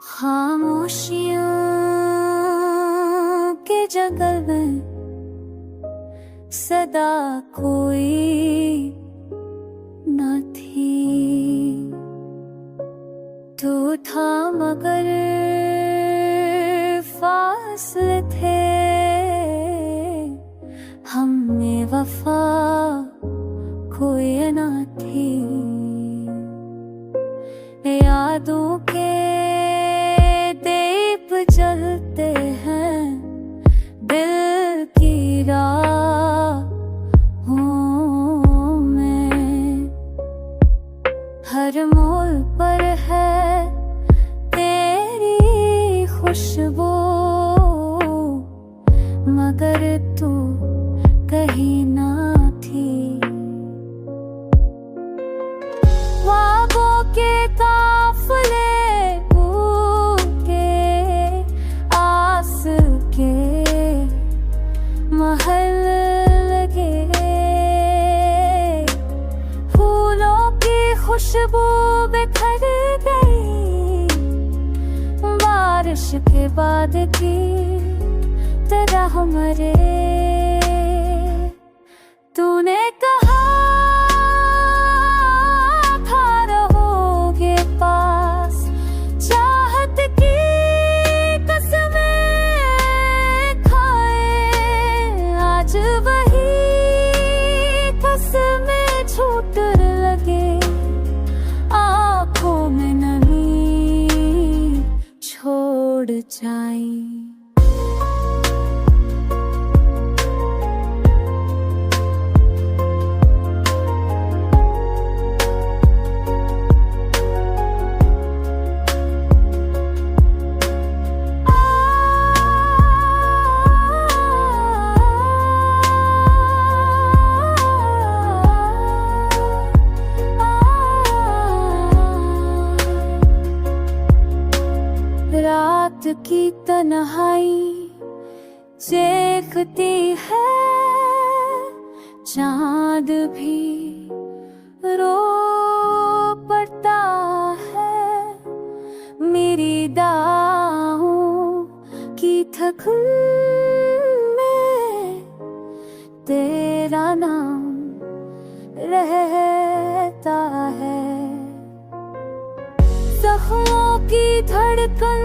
खामोशियों के जंगल में सदा कोई न थी। तू था मगर फासले थे, हमें वफा कोई न थी। यादों के दीप जलते हैं दिल की राहों में। हर मोड़ पर है तेरी खुशबू, मगर तू कहीं ना थी। ख्वाबों के काफिले के आस के महल लगे, फूलों की खुशबू बिखर गई बारिश के बाद की तरह हमारे। तूने कहा था रहोगे पास, चाहत की कसमें खाए, आज वही कसमें झूठ लगे। आँखों में नमी छोड़ जाई। रात की तन्हाई चीखती है, चांद भी रो पड़ता है। मेरी दाहों की थकन में तेरा नाम रहता है। जख्मों की धड़कन